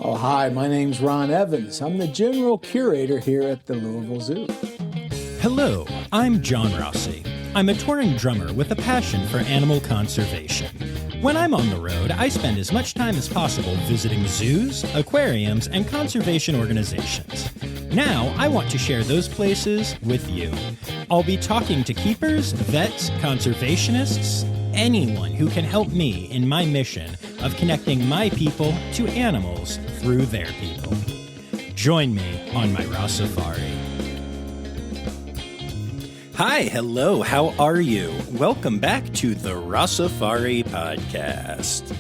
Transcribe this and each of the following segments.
Oh, hi, my name's Ron Evans. I'm the General Curator here at the Louisville Zoo. Hello, I'm John Rossi. I'm a touring drummer with a passion for animal conservation. When I'm on the road, I spend as much time as possible visiting zoos, aquariums, and conservation organizations. Now, I want to share those places with you. I'll be talking to keepers, vets, conservationists, anyone who can help me in my mission of connecting my people to animals through their people. Join me on my Rossifari. Hi, hello, how are you? Welcome back to the Rossifari podcast.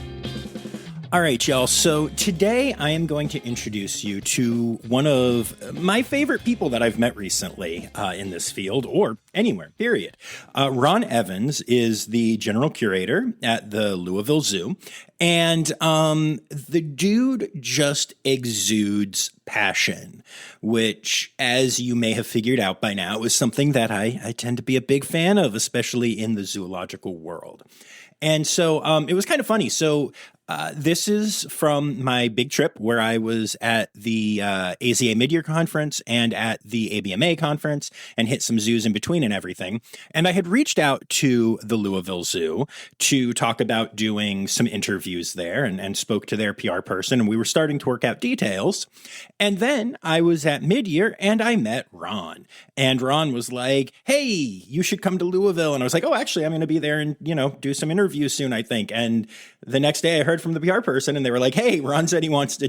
All right, y'all, so today I am going to introduce you to one of my favorite people that I've met recently in this field, or anywhere, period. Ron Evans is the General Curator at the Louisville Zoo, and the dude just exudes passion, which, as you may have figured out by now, is something that I tend to be a big fan of, especially in the zoological world. And so it was kind of funny. So this is from my big trip where I was at the AZA Mid-Year Conference and at the ABMA Conference and hit some zoos in between and everything. And I had reached out to the Louisville Zoo to talk about doing some interviews there and spoke to their PR person. And we were starting to work out details. And then I was at Mid-Year and I met Ron. And Ron was like, hey, you should come to Louisville. And I was like, oh, actually, I'm going to be there and, do some interviews soon, I think. And the next day I heard from the PR person and they were like, hey, Ron said he wants to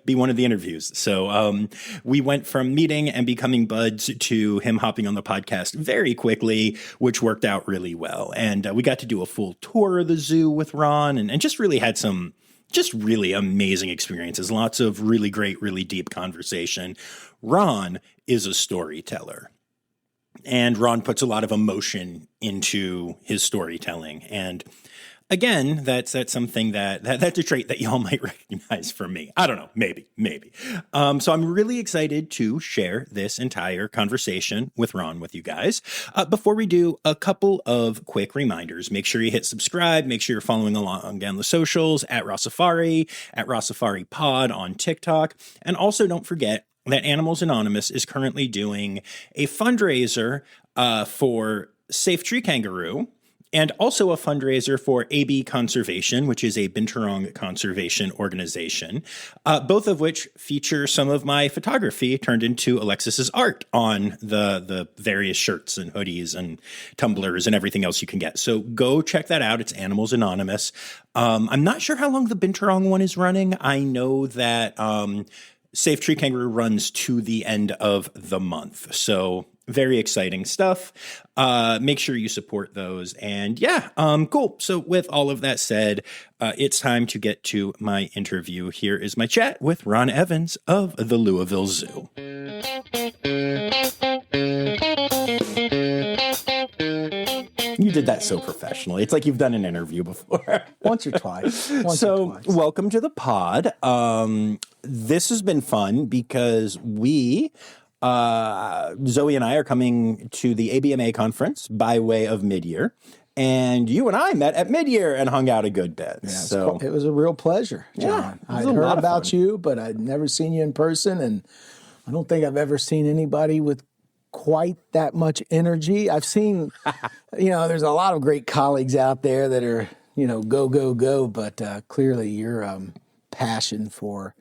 be one of the interviews. So we went from meeting and becoming buds to him hopping on the podcast very quickly, which worked out really well. And we got to do a full tour of the zoo with Ron and just really had some just really amazing experiences. Lots of really great, really deep conversation. Ron is a storyteller. And Ron puts a lot of emotion into his storytelling. And again, that's something that's a trait that y'all might recognize from me. I don't know, maybe. So I'm really excited to share this entire conversation with Ron with you guys. Before we do, a couple of quick reminders. Make sure you hit subscribe. Make sure you're following along on the socials at Rossifari, at Rossifari Pod on TikTok. And also don't forget that Animals Anonymous is currently doing a fundraiser for Safe Tree Kangaroo, and also a fundraiser for AB Conservation, which is a binturong conservation organization, both of which feature some of my photography turned into Alexis's art on the various shirts and hoodies and tumblers and everything else you can get. So go check that out. It's Animals Anonymous. I'm not sure how long the binturong one is running. I know that Safe Tree Kangaroo runs to the end of the month. So very exciting stuff. Make sure you support those. And yeah, cool. So with all of that said, it's time to get to my interview. Here is my chat with Ron Evans of the Louisville Zoo. You did that so professionally. It's like you've done an interview before. Once or twice. Welcome to the pod. This has been fun because Zoe and I are coming to the ABMA conference by way of Mid-Year. And you and I met at Mid-Year and hung out a good bit. Yeah, so it was a real pleasure, John. Yeah, I'd heard about you, but I'd never seen you in person. And I don't think I've ever seen anybody with quite that much energy. I've seen, there's a lot of great colleagues out there that are, go, go, go. But clearly your passion for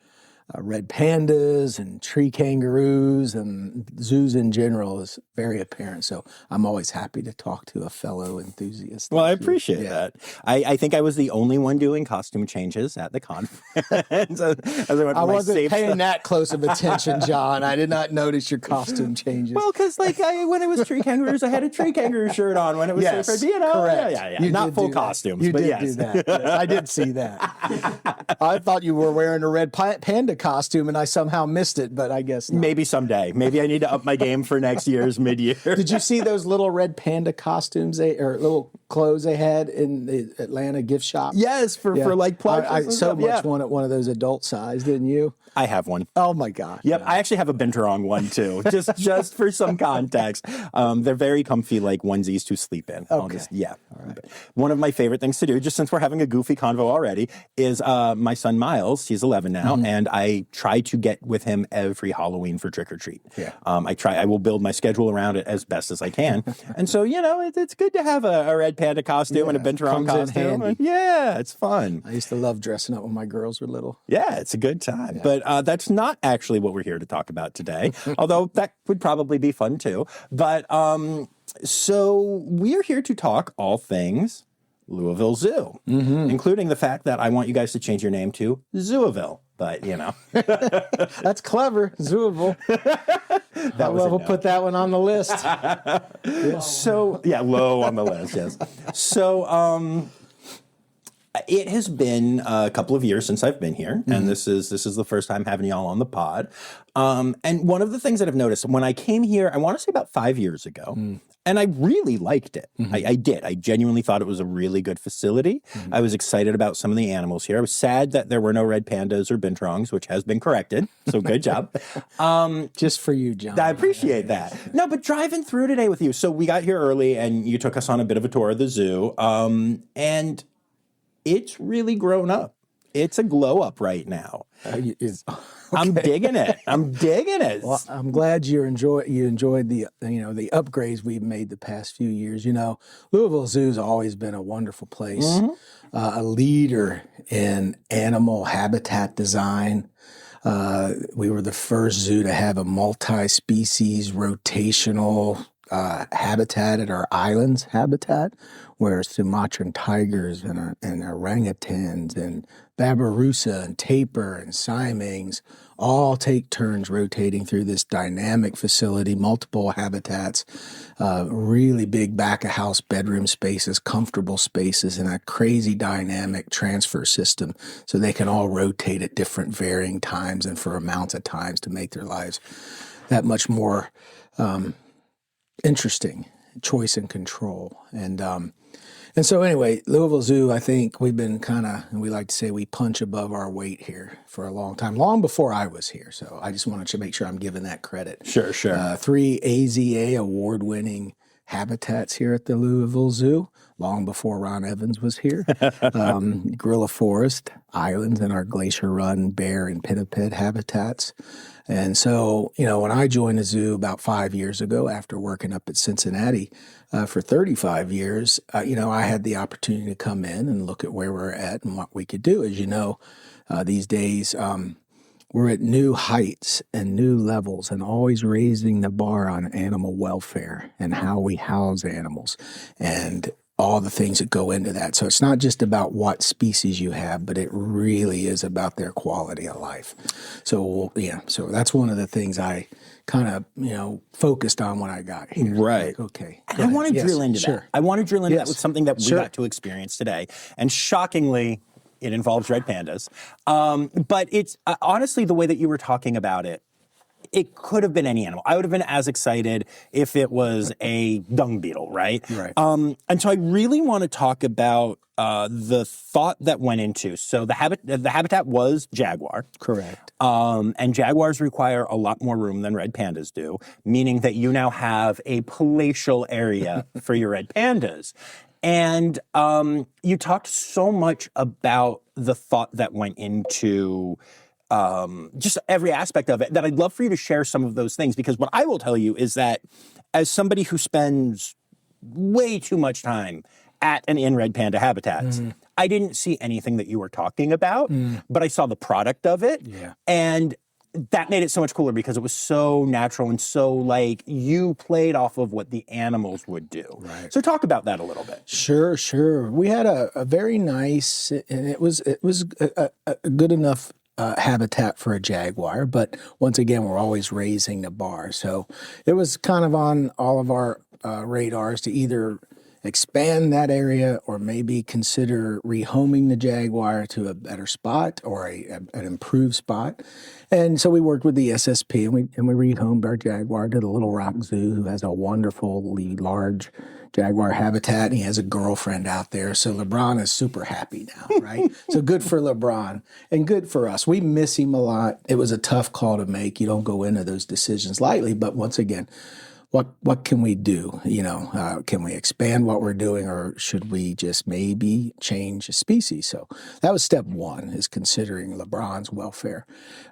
red pandas and tree kangaroos and zoos in general is very apparent. So I'm always happy to talk to a fellow enthusiast. Well, I appreciate that. I think I was the only one doing costume changes at the conference. I wasn't paying that close of attention, John. I did not notice your costume changes. Well, because when it was tree kangaroos, I had a tree kangaroo shirt on. When it was yes, correct. Yeah. Not full costumes, but yes. You did do that. Yes, I did see that. I thought you were wearing a red panda costume and I somehow missed it, but I guess not. Maybe someday. Maybe I need to up my game for next year's Mid-Year. Did you see those little red panda costumes or little clothes they had in the Atlanta gift shop? Yes, for like plushes. I so much wanted one of those adult size, didn't you? I have one. Oh my gosh. Yep, yeah. I actually have a binturong one too. just for some context. They're very comfy, like onesies to sleep in. Okay. All right. One of my favorite things to do, just since we're having a goofy convo already, is my son Miles. He's 11 now, and I try to get with him every Halloween for trick or treat. Yeah. I will build my schedule around it as best as I can. And so, it's good to have a red panda costume and a binturong costume. Yeah, it's fun. I used to love dressing up when my girls were little. Yeah, it's a good time. Yeah. But that's not actually what we're here to talk about today, although that would probably be fun too. But so we are here to talk all things Louisville Zoo, including the fact that I want you guys to change your name to Zooisville. But, That's clever, Zooisville. We'll put that one on the list. So, low on the list, yes. So, it has been a couple of years since I've been here, and this is the first time having y'all on the pod. And one of the things that I've noticed when I came here, I want to say about 5 years ago, and I really liked it. I did. I genuinely thought it was a really good facility. I was excited about some of the animals here. I was sad that there were no red pandas or binturongs, which has been corrected. So good job. Just for you, John. I appreciate that. No, but driving through today with you. So we got here early, and you took us on a bit of a tour of the zoo. And it's really grown up. It's a glow up right now. Okay. I'm digging it. Well, I'm glad you enjoyed the the upgrades we've made the past few years. Louisville Zoo's always been a wonderful place, a leader in animal habitat design. We were the first zoo to have a multi-species rotational habitat at our islands habitat, where Sumatran tigers and orangutans and babirusa and tapir and siamings all take turns rotating through this dynamic facility, multiple habitats, really big back-of-house bedroom spaces, comfortable spaces, and a crazy dynamic transfer system so they can all rotate at different varying times and for amounts of times to make their lives that much more interesting, choice and control. And so anyway, Louisville Zoo, I think we've been we like to say we punch above our weight here for a long time, long before I was here. So I just wanted to make sure I'm giving that credit. Sure. 3 AZA award-winning habitats here at the Louisville Zoo, long before Ron Evans was here. Gorilla Forest, islands, and our Glacier Run bear and pinniped habitats. And so, when I joined the zoo about 5 years ago after working up at Cincinnati for 35 years, I had the opportunity to come in and look at where we're at and what we could do. As you know, these days, we're at new heights and new levels and always raising the bar on animal welfare and how we house animals and all the things that go into that. So it's not just about what species you have, but it really is about their quality of life. So that's one of the things I kind of, focused on when I got here. Right. Like, okay. I want to drill into that. I want to drill into that with something that we Sure. got to experience today. And shockingly, it involves red pandas. But it's honestly, the way that you were talking about it, it could have been any animal. I would have been as excited if it was a dung beetle, right? Right. And so I really want to talk about the thought that went into. So the habitat was jaguar. Correct. And jaguars require a lot more room than red pandas do, meaning that you now have a palatial area for your red pandas. And you talked so much about the thought that went into just every aspect of it, that I'd love for you to share some of those things, because what I will tell you is that as somebody who spends way too much time at and in red panda habitats, I didn't see anything that you were talking about, but I saw the product of it. Yeah. And that made it so much cooler because it was so natural and so like you played off of what the animals would do. Right. So talk about that a little bit. Sure. We had a very nice, and it was a good enough habitat for a jaguar, but once again, we're always raising the bar. So it was kind of on all of our radars to either expand that area or maybe consider rehoming the jaguar to a better spot or an improved spot. And so we worked with the SSP and we rehomed our jaguar to the Little Rock Zoo, who has a wonderfully large jaguar habitat, and he has a girlfriend out there. So LeBron is super happy now, right? So good for LeBron and good for us. We miss him a lot. It was a tough call to make. You don't go into those decisions lightly, but once again, what can we do? Can we expand what we're doing, or should we just maybe change a species? So that was step one, is considering LeBron's welfare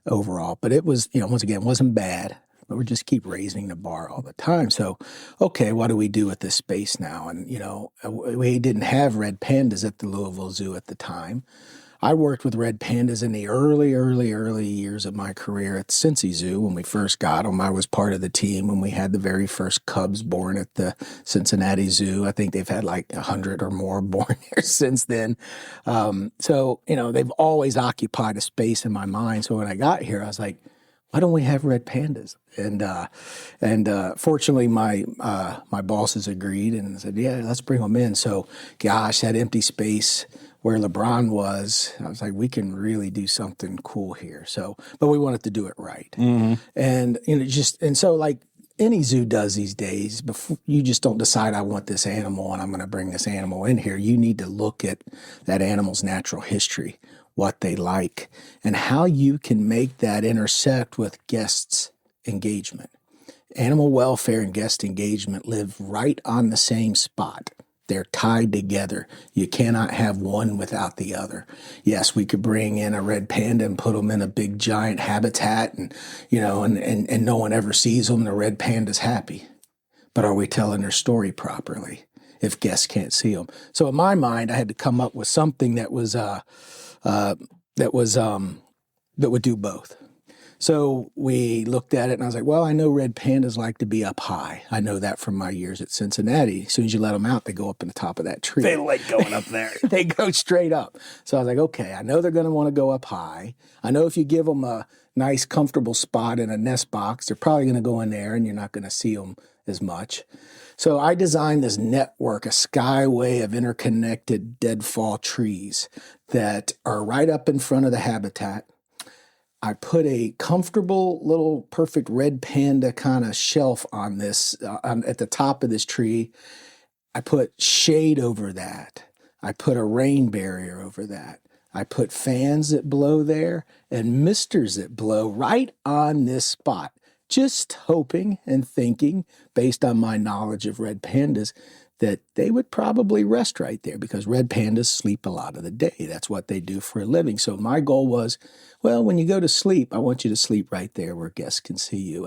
overall. But it was, once again, wasn't bad. But we just keep raising the bar all the time. So, okay, what do we do with this space now? And, we didn't have red pandas at the Louisville Zoo at the time. I worked with red pandas in the early years of my career at Cincy Zoo. When we first got them, I was part of the team when we had the very first cubs born at the Cincinnati Zoo. I think they've had like 100 or more born here since then. So, they've always occupied a space in my mind. So when I got here, I was like, why don't we have red pandas? And fortunately, my bosses agreed and said, yeah, let's bring them in. So, gosh, that empty space where LeBron was, I was like, we can really do something cool here. So, but we wanted to do it right. Mm-hmm. And so like any zoo does these days, before, you just don't decide, I want this animal and I'm going to bring this animal in here. You need to look at that animal's natural history, what they like, and how you can make that intersect with guests' engagement. Animal welfare and guest engagement live right on the same spot. They're tied together. You cannot have one without the other. Yes, we could bring in a red panda and put them in a big giant habitat and no one ever sees them and the red panda's happy. But are we telling their story properly if guests can't see them? So in my mind, I had to come up with something that would do both. So we looked at it and I was like, well, I know red pandas like to be up high. I know that from my years at Cincinnati. As soon as you let them out, they go up in the top of that tree. They like going up there. They go straight up. So I was like, okay, I know they're going to want to go up high. I know if you give them a nice, comfortable spot in a nest box, they're probably going to go in there and you're not going to see them as much. So I designed this network, a skyway of interconnected deadfall trees that are right up in front of the habitat. I put a comfortable little perfect red panda kind of shelf on this, at the top of this tree. I put shade over that. I put a rain barrier over that. I put fans that blow there and misters that blow right on this spot. Just hoping and thinking, based on my knowledge of red pandas, that they would probably rest right there because red pandas sleep a lot of the day. That's what they do for a living. So my goal was, well, when you go to sleep, I want you to sleep right there where guests can see you.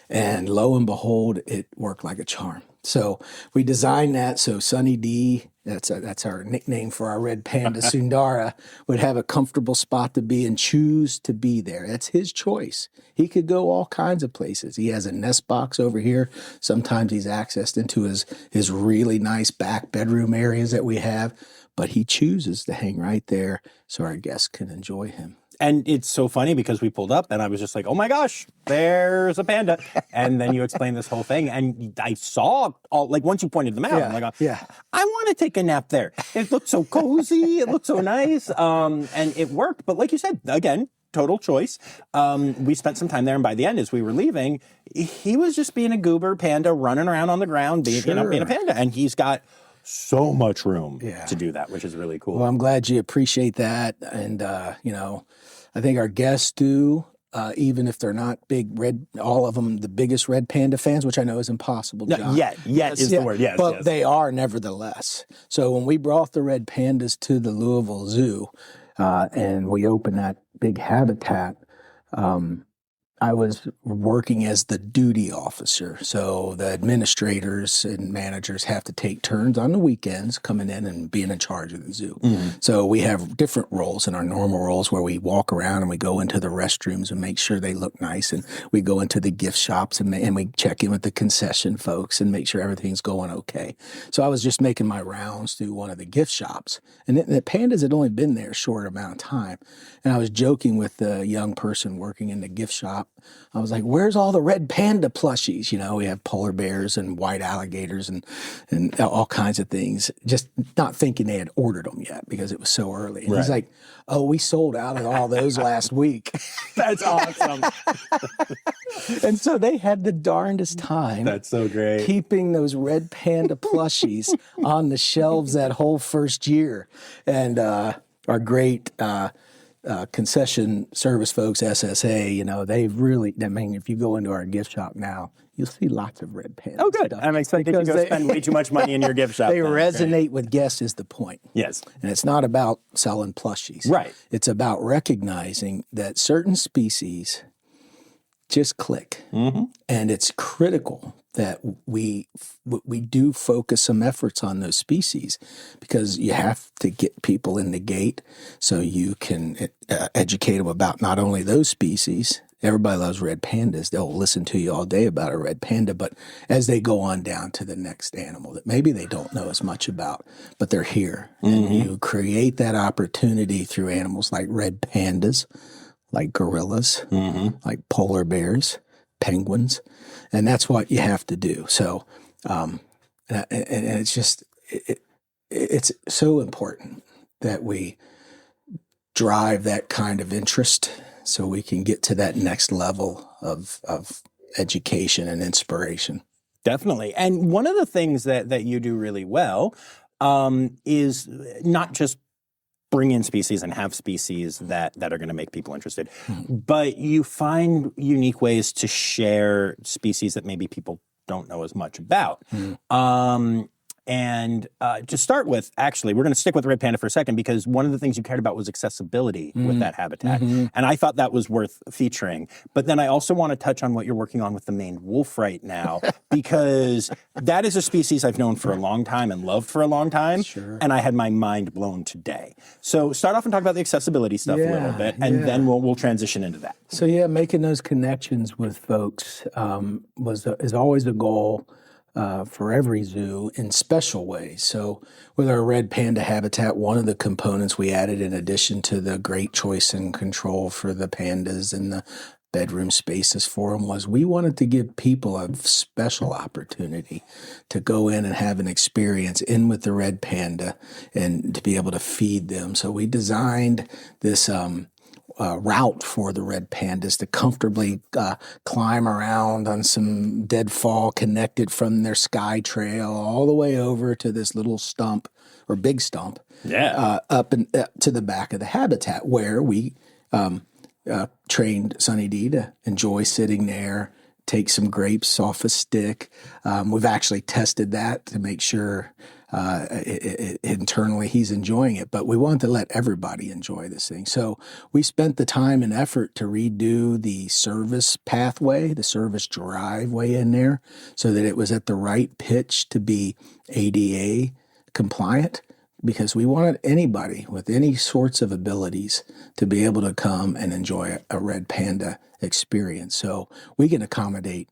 And lo and behold, it worked like a charm. So we designed that so Sunny D, that's our nickname for our red panda, Sundara, would have a comfortable spot to be and choose to be there. That's his choice. He could go all kinds of places. He has a nest box over here. Sometimes he's accessed into his really nice back bedroom areas that we have, but he chooses to hang right there so our guests can enjoy him. And it's so funny because we pulled up and I was just like, oh my gosh, there's a panda. And then you explained this whole thing. And I saw once you pointed them out, I'm like, I want to take a nap there. It looked so cozy. It looked so nice. And it worked. But like you said, again, total choice. We spent some time there. And by the end, as we were leaving, he was just being a goober panda running around on the ground, being a panda. And he's got so much room to do that, which is really cool. Well, I'm glad you appreciate that. And, I think our guests do, even if they're not all of them, the biggest red panda fans, which I know is impossible. John. Yet is the word, yes. But they are nevertheless. So when we brought the red pandas to the Louisville Zoo and we opened that big habitat, I was working as the duty officer. So the administrators and managers have to take turns on the weekends coming in and being in charge of the zoo. Mm-hmm. So we have different roles in our normal roles where we walk around and we go into the restrooms and make sure they look nice. And we go into the gift shops and we check in with the concession folks and make sure everything's going okay. So I was just making my rounds through one of the gift shops. And the pandas had only been there a short amount of time. And I was joking with the young person working in the gift shop. I was like, where's all the red panda plushies? We have polar bears and white alligators and all kinds of things, just not thinking they had ordered them yet because it was so early. And he's like, oh, we sold out of all those last week. That's awesome. And so they had the darndest time. That's so great. Keeping those red panda plushies on the shelves that whole first year. And our great concession service folks, SSA, you know, they've really, I mean, if you go into our gift shop now, you'll see lots of red pandas. Oh, good. I'm expecting you to go spend way too much money in your gift shop. They resonate with guests is the point. Yes. And it's not about selling plushies. Right. It's about recognizing that certain species just click. And it's critical that we do focus some efforts on those species, because you have to get people in the gate so you can educate them about not only those species. Everybody loves red pandas. They'll listen to you all day about a red panda, but as they go on down to the next animal that maybe they don't know as much about, but they're here. And you create that opportunity through animals like red pandas, like gorillas, like polar bears, penguins, and that's what you have to do. So, and it's just it's so important that we drive that kind of interest so we can get to that next level of education and inspiration. Definitely. And one of the things that you do really well is not just bring in species and have species that are going to make people interested, but you find unique ways to share species that maybe people don't know as much about. And to start with, actually, we're going to stick with red panda for a second, because one of the things you cared about was accessibility with that habitat. And I thought that was worth featuring. But then I also want to touch on what you're working on with the maned wolf right now, because that is a species I've known for a long time and loved for a long time. And I had my mind blown today. So start off and talk about the accessibility stuff a little bit, and then we'll transition into that. So making those connections with folks is always a goal. For every zoo in special ways. So with our red panda habitat, one of the components we added, in addition to the great choice and control for the pandas and the bedroom spaces for them, was we wanted to give people a special opportunity to go in and have an experience in with the red panda and to be able to feed them. So we designed this route for the red pandas to comfortably climb around on some deadfall connected from their sky trail all the way over to this little stump or big stump up and to the back of the habitat, where we trained Sunny D to enjoy sitting there, take some grapes off a stick. We've actually tested that to make sure internally he's enjoying it, but we want to let everybody enjoy this thing. So we spent the time and effort to redo the service pathway, the service driveway in there, so that it was at the right pitch to be ADA compliant, because we wanted anybody with any sorts of abilities to be able to come and enjoy a red panda experience. So we can accommodate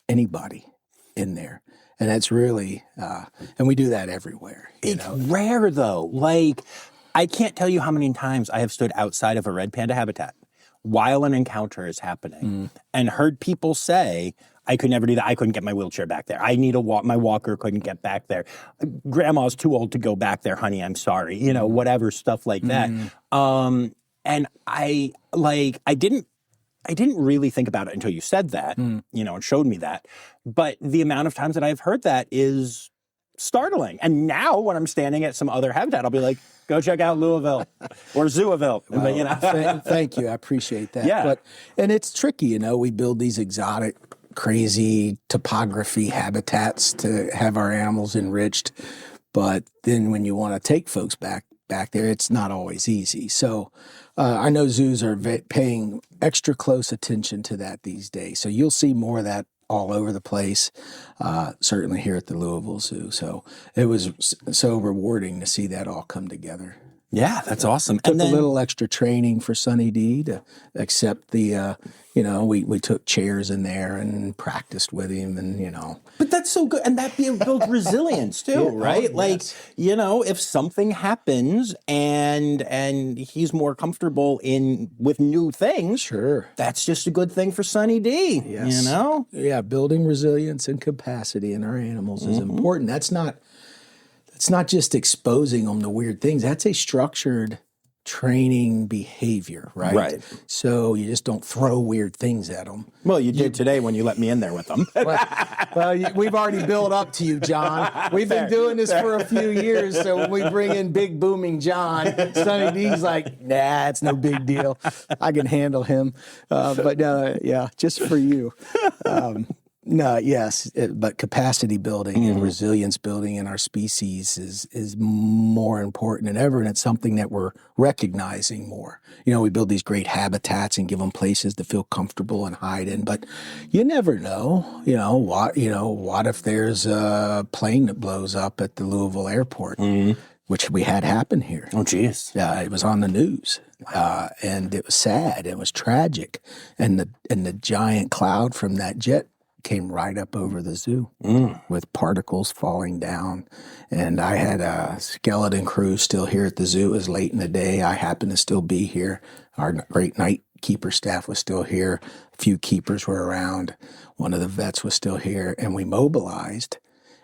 anybody in there. And that's really, and we do that everywhere. It's rare, though. Like, I can't tell you how many times I have stood outside of a red panda habitat while an encounter is happening and heard people say, I could never do that. I couldn't get my wheelchair back there. I need a walk. My walker couldn't get back there. Grandma's too old to go back there, honey. I'm sorry. You know, whatever, stuff like that. And I didn't really think about it until you said that, you know, and showed me that. But the amount of times that I've heard that is startling. And now when I'm standing at some other habitat, I'll be like, go check out Louisville or Zooisville. Well, but, you know. Thank you. I appreciate that. Yeah. And it's tricky, you know, we build these exotic, crazy topography habitats to have our animals enriched. But then when you want to take folks back there, it's not always easy. So I know zoos are paying extra close attention to that these days. So you'll see more of that all over the place, certainly here at the Louisville Zoo. So it was so rewarding to see that all come together. Yeah, that's awesome. Took And then a little extra training for Sunny D to accept the, we took chairs in there and practiced with him and, you know. But that's so good. And that builds resilience too, right? Like, you know, if something happens and he's more comfortable with new things, sure, that's just a good thing for Sunny D, you know? Yeah, building resilience and capacity in our animals is important. That's not just exposing them to weird things. That's a structured training behavior, right? Right. So you just don't throw weird things at them. Well, you did today when you let me in there with them. We've already built up to you, John. We've been doing this for a few years, so when we bring in big booming John, Sonny D's like, nah, it's no big deal. I can handle him. Yeah, just for you. But capacity building and resilience building in our species is more important than ever, and it's something that we're recognizing more. We build these great habitats and give them places to feel comfortable and hide in, but you never know. What if there's a plane that blows up at the Louisville airport, which we had happen here. Oh, geez. Yeah, it was on the news, and it was sad. It was tragic, and the giant cloud from that jet came right up over the zoo with particles falling down. And I had a skeleton crew still here at the zoo. It was late in the day. I happened to still be here. Our great night keeper staff was still here. A few keepers were around. One of the vets was still here. And we mobilized,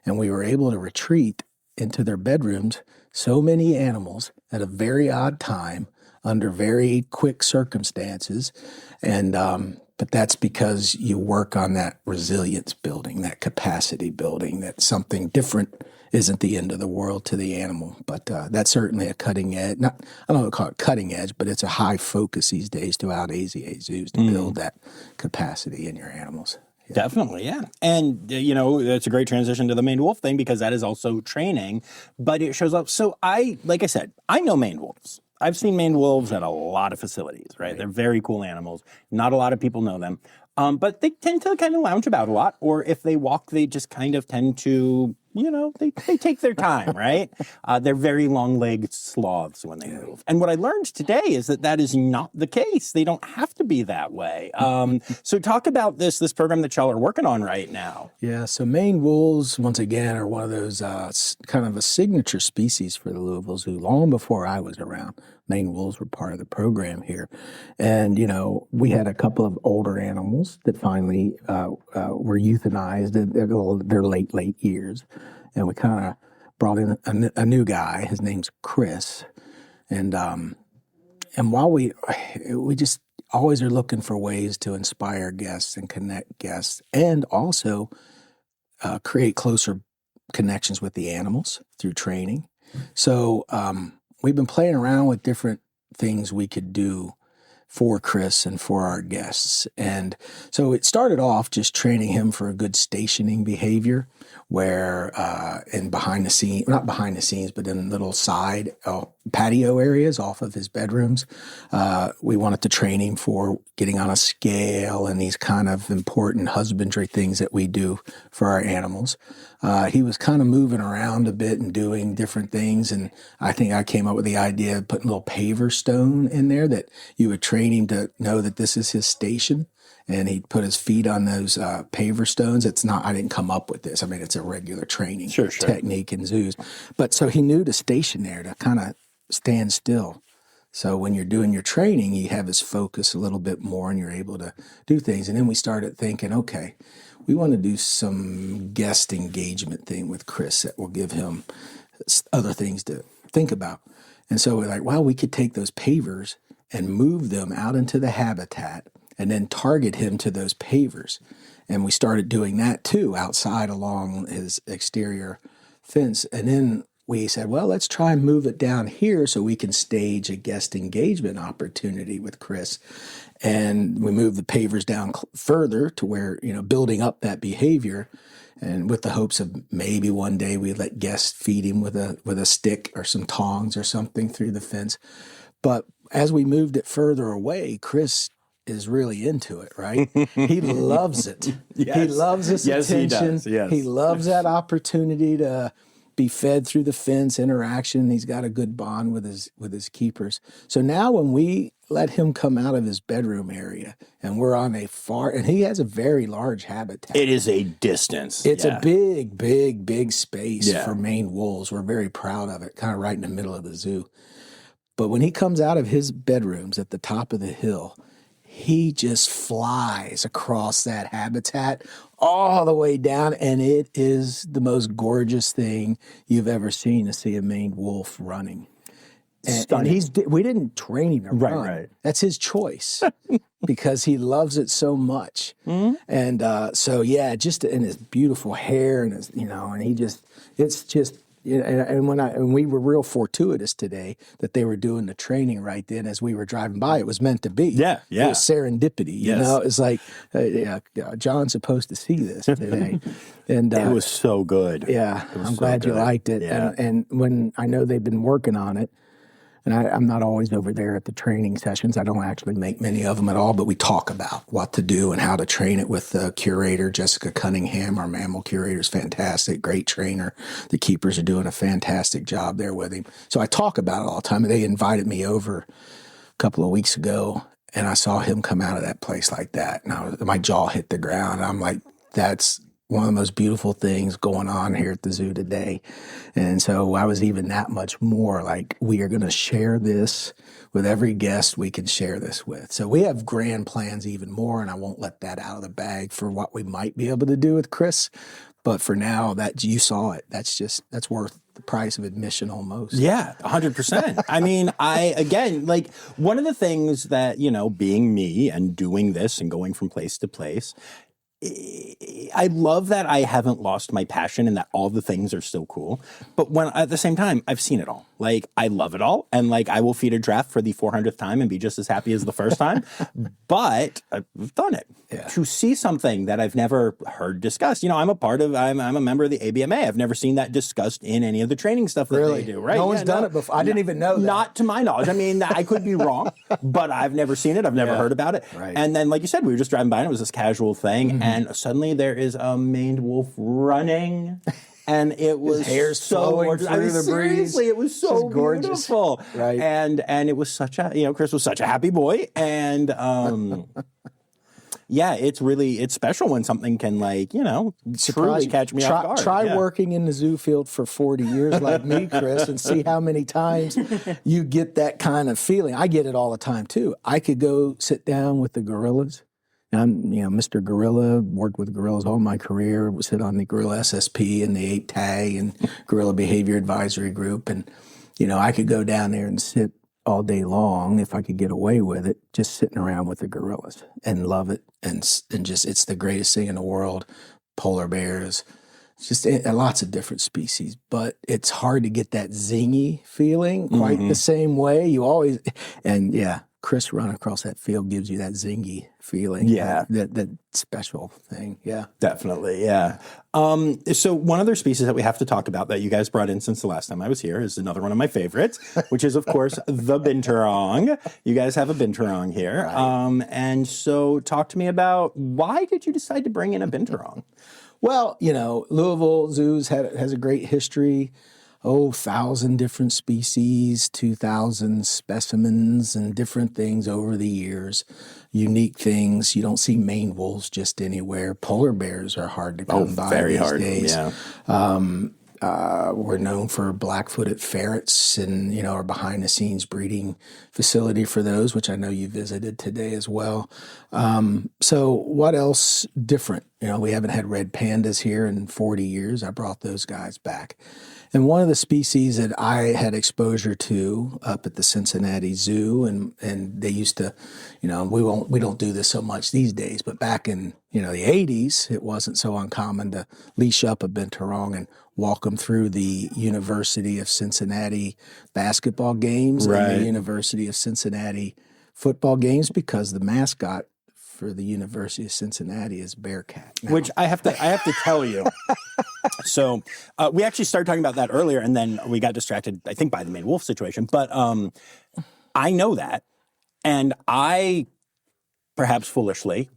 and we were able to retreat into their bedrooms so many animals at a very odd time under very quick circumstances. And but that's because you work on that resilience building, that capacity building, that something different isn't the end of the world to the animal. But that's certainly a cutting edge. I don't know to call it cutting edge, but it's a high focus these days throughout AZA zoos to build that capacity in your animals. Yeah. Definitely, yeah. And, it's a great transition to the maned wolf thing because that is also training, but it shows up. So like I said, I know maned wolves. I've seen maned wolves at a lot of facilities, right? They're very cool animals. Not a lot of people know them. But they tend to kind of lounge about a lot. Or if they walk, they just kind of tend to, they take their time, right? They're very long-legged sloths when they move. And what I learned today is that is not the case. They don't have to be that way. So talk about this program that y'all are working on right now. Yeah, so maned wolves, once again, are one of those kind of a signature species for the Louisville Zoo. Long before I was around, maned wolves were part of the program here. And, we had a couple of older animals that finally were euthanized in their late years. And we kind of brought in a new guy. His name's Chris. And while we just always are looking for ways to inspire guests and connect guests and also create closer connections with the animals through training. So we've been playing around with different things we could do for Chris and for our guests. And so it started off just training him for a good stationing behavior where not behind the scenes, but in little side patio areas off of his bedrooms. We wanted to train him for getting on a scale and these kind of important husbandry things that we do for our animals. He was kind of moving around a bit and doing different things. And I think I came up with the idea of putting a little paver stone in there that you would train him to know that this is his station. And he'd put his feet on those paver stones. I didn't come up with this. I mean, it's a regular training technique in zoos. But so he knew to station there, to kind of stand still. So when you're doing your training, you have his focus a little bit more and you're able to do things. And then we started thinking, okay, we want to do some guest engagement thing with Chris that will give him other things to think about. And so we're like, well, we could take those pavers and move them out into the habitat and then target him to those pavers. And we started doing that too, outside along his exterior fence. And then we said, well, let's try and move it down here so we can stage a guest engagement opportunity with Chris. And we moved the pavers down further to where, building up that behavior, and with the hopes of maybe one day we'd let guests feed him with a stick or some tongs or something through the fence. But as we moved it further away, Chris is really into it, right? He loves it. Yes. He loves this attention. He does. Yes. He loves that opportunity to be fed through the fence interaction. He's got a good bond with his keepers. So now when we let him come out of his bedroom area and we're on and he has a very large habitat. It is a distance. It's a big space for maned wolves. We're very proud of it, kind of right in the middle of the zoo. But when he comes out of his bedrooms at the top of the hill, he just flies across that habitat all the way down, and it is the most gorgeous thing you've ever seen, to see a maned wolf running. And we didn't train him to run. Right. That's his choice because he loves it so much. And just in his beautiful hair and his, and it's just. And we were real fortuitous today that they were doing the training right then as we were driving by. It was meant to be. Yeah. It was serendipity. You know, it's like, John's supposed to see this today. And it was so good. Yeah, I'm glad you liked it. Yeah. And when I know they've been working on it, and I'm not always over there at the training sessions. I don't actually make many of them at all, but we talk about what to do and how to train it with the curator, Jessica Cunningham. Our mammal curator is fantastic, great trainer. The keepers are doing a fantastic job there with him. So I talk about it all the time. And they invited me over a couple of weeks ago, and I saw him come out of that place like that. And my jaw hit the ground. I'm like, that's one of the most beautiful things going on here at the zoo today. And so I was even that much more like, we are going to share this with every guest we can share this with. So we have grand plans even more, and I won't let that out of the bag for what we might be able to do with Chris. But for now, that you saw it, that's worth the price of admission almost. Yeah, 100%. I mean, like one of the things that, being me and doing this and going from place to place, I love that I haven't lost my passion and that all the things are still cool. But at the same time, I've seen it all. Like, I love it all. And like, I will feed a giraffe for the 400th time and be just as happy as the first time. But I've done it. Yeah. To see something that I've never heard discussed. I'm a member of the ABMA. I've never seen that discussed in any of the training stuff that they do. Right? No one's done it before. I didn't even know that. Not to my knowledge. I mean, I could be wrong, but I've never seen it. I've never heard about it. Right. And then, like you said, we were just driving by and it was this casual thing. And suddenly there is a maned wolf running. And it was his hair so gorgeous. Through the breeze. Seriously, it was so beautiful. Right. And it was such a, Chris was such a happy boy. And yeah, it's special when something can truly catch me off guard. Try working in the zoo field for 40 years like me, Chris, and see how many times you get that kind of feeling. I get it all the time too. I could go sit down with the gorillas. I'm, Mr. Gorilla, worked with gorillas all my career, sit on the Gorilla SSP and the 8 tag and Gorilla Behavior Advisory Group. And, I could go down there and sit all day long if I could get away with it, just sitting around with the gorillas and love it. And just, it's the greatest thing in the world. Polar bears, just lots of different species, but it's hard to get that zingy feeling quite the same way. Chris running across that field gives you that zingy feeling. Yeah. That special thing. Yeah. Definitely. Yeah. So one other species that we have to talk about that you guys brought in since the last time I was here is another one of my favorites, which is, of course, the binturong. You guys have a binturong here. Right. And so talk to me about why did you decide to bring in a binturong? Well, Louisville Zoos has a great history. 1,000 different species, 2,000 specimens and different things over the years. Unique things. You don't see maned wolves just anywhere. Polar bears are hard to come by these days. Yeah. We're known for black-footed ferrets and, our behind-the-scenes breeding facility for those, which I know you visited today as well. So what else different? We haven't had red pandas here in 40 years. I brought those guys back. And one of the species that I had exposure to up at the Cincinnati Zoo, and they used to, we don't do this so much these days, but back in, the 80s, it wasn't so uncommon to leash up a binturong and walk them through the University of Cincinnati basketball games and the University of Cincinnati football games because the mascot for the University of Cincinnati is Bearcat. Now, which I have to tell you. So we actually started talking about that earlier, and then we got distracted, I think, by the maned wolf situation. But I know that, and I, perhaps foolishly,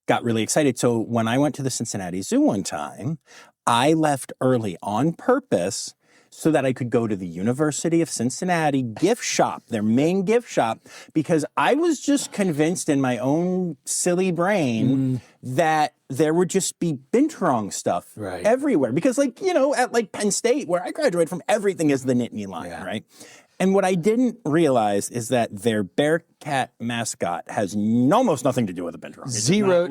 got really excited. So when I went to the Cincinnati Zoo one time, I left early on purpose so that I could go to the University of Cincinnati gift shop, their main gift shop, because I was just convinced in my own silly brain that there would just be binturong stuff everywhere. Because at Penn State, where I graduated from, everything is the Nittany line, right? And what I didn't realize is that their bearcat mascot has almost nothing to do with the binturong.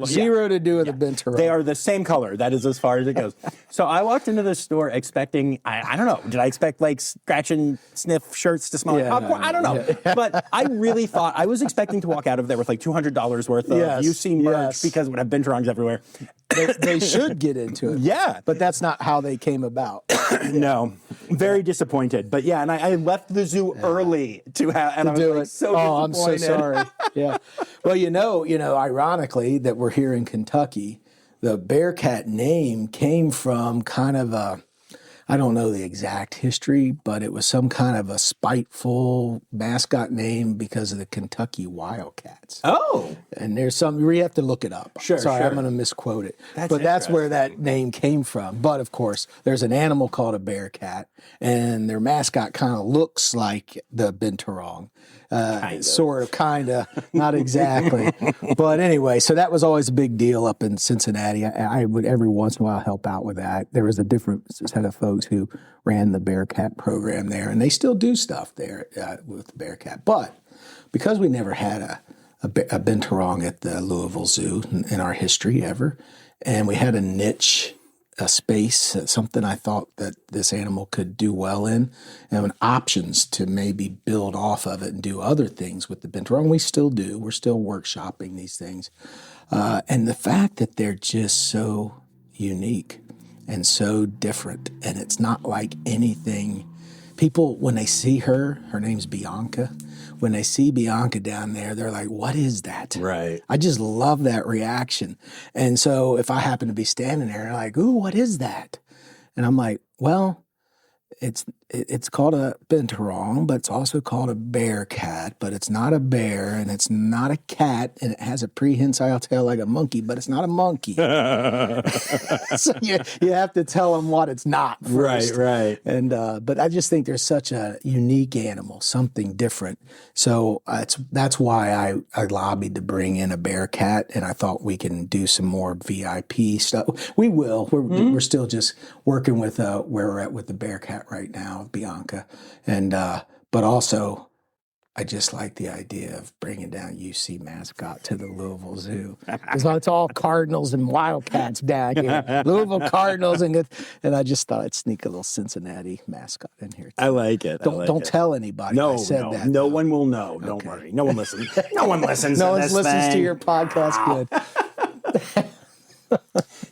Zero to do with the binturong. They are the same color. That is as far as it goes. So I walked into the store expecting, I don't know, did I expect like scratch and sniff shirts to smell like popcorn? I don't know. But I really thought, I was expecting to walk out of there with like $200 worth of UC merch because it would have binturongs everywhere. They should get into it. Yeah. But that's not how they came about. No. Very disappointed. But yeah, and I left the zoo early to have, and I was like, so disappointed. I'm so sorry. Yeah. Well, you know, ironically, that we're here in Kentucky, the Bearcat name came from kind of I don't know the exact history, but it was some kind of a spiteful mascot name because of the Kentucky Wildcats. Oh. And there's some, you have to look it up. Sorry, I'm going to misquote it. But that's where that name came from. But of course, there's an animal called a bearcat, and their mascot kind of looks like the binturong. Kind of, not exactly. But anyway, so that was always a big deal up in Cincinnati. I would every once in a while help out with that. There was a different set of folks who ran the Bearcat program there, and they still do stuff there with the Bearcat. But because we never had a binturong at the Louisville Zoo in our history ever, and we had a niche, a space, something I thought that this animal could do well in, and options to maybe build off of it and do other things with the binturong. We still do. We're still workshopping these things. And the fact that they're just so unique and so different, and it's not like anything. People, when they see her name's Bianca, when they see Bianca down there, they're like, what is that? Right. I just love that reaction. And so if I happen to be standing there, like, ooh, what is that? And I'm like, well, it's called a binturong, but it's also called a bearcat, but it's not a bear, and it's not a cat, and it has a prehensile tail like a monkey, but it's not a monkey. So you have to tell them what it's not first. Right. And but I just think there's such a unique animal, something different. So that's why I lobbied to bring in a bearcat, and I thought we can do some more VIP stuff. We will. We're still just working with where we're at with the bearcat right now, Bianca, and but also I just like the idea of bringing down UC mascot to the Louisville Zoo, because it's all Cardinals and Wildcats down here, Louisville Cardinals, and I just thought I'd sneak a little Cincinnati mascot in here too. I like it. Don't tell anybody. No, I said that. No one will know. Okay. Don't worry. No one listens. No one listens. No one listens to your podcast. Good.